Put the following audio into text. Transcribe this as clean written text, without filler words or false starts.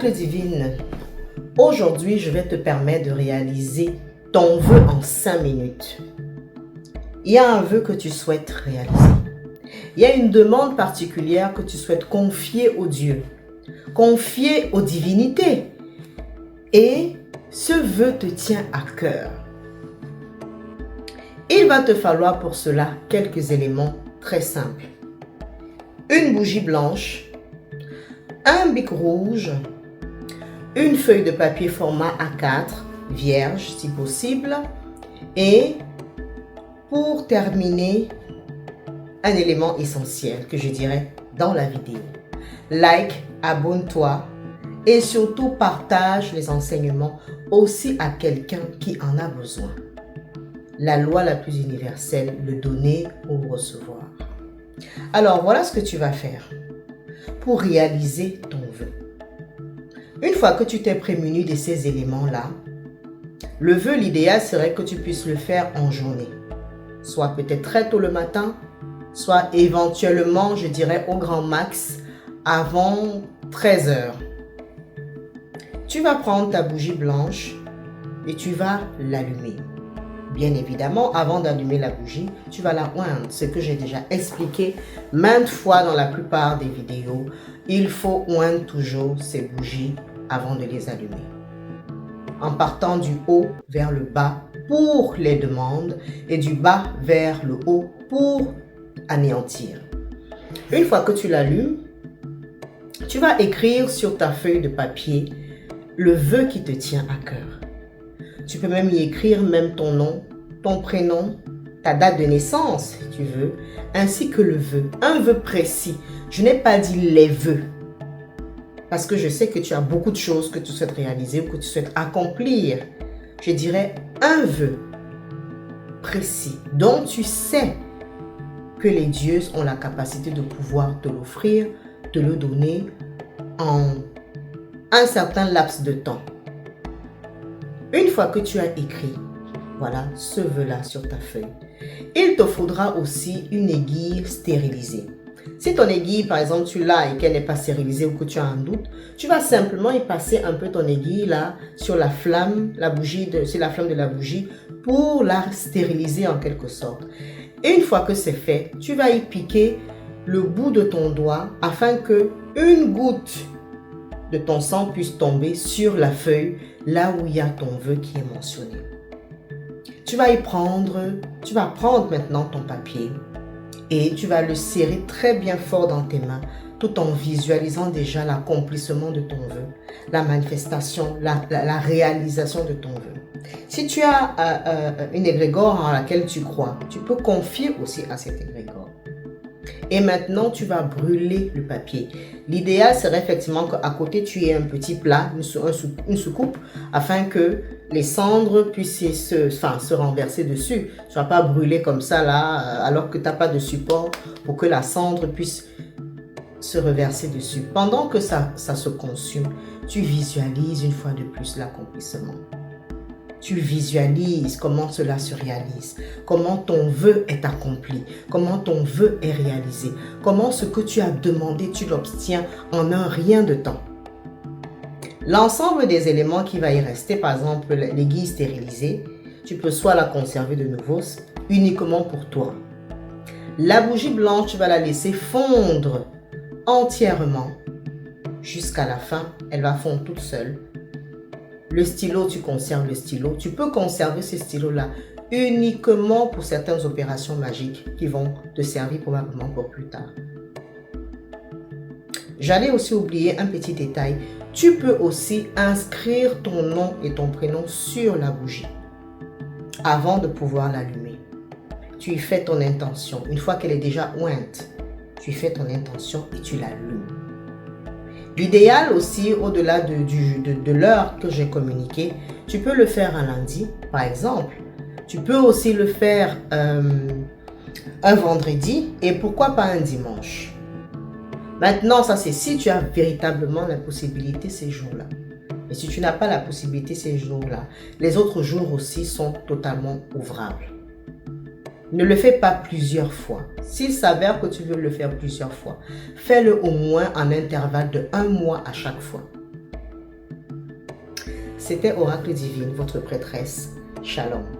Oracle divine, aujourd'hui je vais te permettre de réaliser ton vœu en 5 minutes. Il y a un vœu que tu souhaites réaliser. Il y a une demande particulière que tu souhaites confier au Dieu, confier aux divinités. Et ce vœu te tient à cœur. Il va te falloir pour cela quelques éléments très simples. Une bougie blanche, un bic rouge, une feuille de papier format A4, vierge si possible, et pour terminer, un élément essentiel que je dirais dans la vidéo. Like, abonne-toi et surtout partage les enseignements aussi à quelqu'un qui en a besoin. La loi la plus universelle, le donner ou recevoir. Alors voilà ce que tu vas faire pour réaliser ton vœu. Une fois que tu t'es prémuni de ces éléments-là, le vœu, l'idéal serait que tu puisses le faire en journée. Soit peut-être très tôt le matin, soit éventuellement, je dirais au grand max, avant 13 heures. Tu vas prendre ta bougie blanche et tu vas l'allumer. Bien évidemment, avant d'allumer la bougie, tu vas la oindre. Ce que j'ai déjà expliqué maintes fois dans la plupart des vidéos. Il faut oindre toujours ces bougies avant de les allumer. En partant du haut vers le bas pour les demandes et du bas vers le haut pour anéantir. Une fois que tu l'allumes, tu vas écrire sur ta feuille de papier le vœu qui te tient à cœur. Tu peux même y écrire même ton nom, ton prénom, ta date de naissance si tu veux, ainsi que le vœu, un vœu précis. Je n'ai pas dit les vœux, parce que je sais que tu as beaucoup de choses que tu souhaites réaliser ou que tu souhaites accomplir. Je dirais un vœu précis dont tu sais que les dieux ont la capacité de pouvoir te l'offrir, te le donner en un certain laps de temps. Une fois que tu as écrit, voilà, ce vœu-là sur ta feuille, il te faudra aussi une aiguille stérilisée. Si ton aiguille, par exemple, tu l'as et qu'elle n'est pas stérilisée ou que tu as un doute, tu vas simplement y passer un peu ton aiguille là sur la flamme, sur la flamme de la bougie pour la stériliser en quelque sorte. Et une fois que c'est fait, tu vas y piquer le bout de ton doigt afin que une goutte de ton sang puisse tomber sur la feuille là où il y a ton vœu qui est mentionné. Tu vas prendre maintenant ton papier et tu vas le serrer très bien fort dans tes mains tout en visualisant déjà l'accomplissement de ton vœu, la manifestation, la réalisation de ton vœu. Si tu as une égrégore en laquelle tu crois, tu peux confier aussi à cette égrégore. Et maintenant, tu vas brûler le papier. L'idéal serait effectivement qu'à côté, tu aies un petit plat, une soucoupe, afin que les cendres puissent se renverser dessus. Tu ne vas pas brûler comme ça, là, alors que tu n'as pas de support pour que la cendre puisse se reverser dessus. Pendant que ça se consume, tu visualises une fois de plus l'accomplissement. Tu visualises comment cela se réalise, comment ton vœu est accompli, comment ton vœu est réalisé, comment ce que tu as demandé, tu l'obtiens en un rien de temps. L'ensemble des éléments qui va y rester, par exemple l'aiguille stérilisée, tu peux soit la conserver de nouveau uniquement pour toi. La bougie blanche, tu vas la laisser fondre entièrement jusqu'à la fin. Elle va fondre toute seule. Le stylo, tu conserves le stylo. Tu peux conserver ce stylo-là uniquement pour certaines opérations magiques qui vont te servir probablement pour plus tard. J'allais aussi oublier un petit détail. Tu peux aussi inscrire ton nom et ton prénom sur la bougie avant de pouvoir l'allumer. Tu y fais ton intention. Une fois qu'elle est déjà ointe, tu y fais ton intention et tu l'allumes. L'idéal aussi, au-delà de l'heure que j'ai communiquée, tu peux le faire un lundi, par exemple. Tu peux aussi le faire un vendredi et pourquoi pas un dimanche. Maintenant, ça c'est si tu as véritablement la possibilité ces jours-là. Et si tu n'as pas la possibilité ces jours-là, les autres jours aussi sont totalement ouvrables. Ne le fais pas plusieurs fois. S'il s'avère que tu veux le faire plusieurs fois, fais-le au moins en intervalle de 1 mois à chaque fois. C'était Oracle Divine, votre prêtresse. Shalom.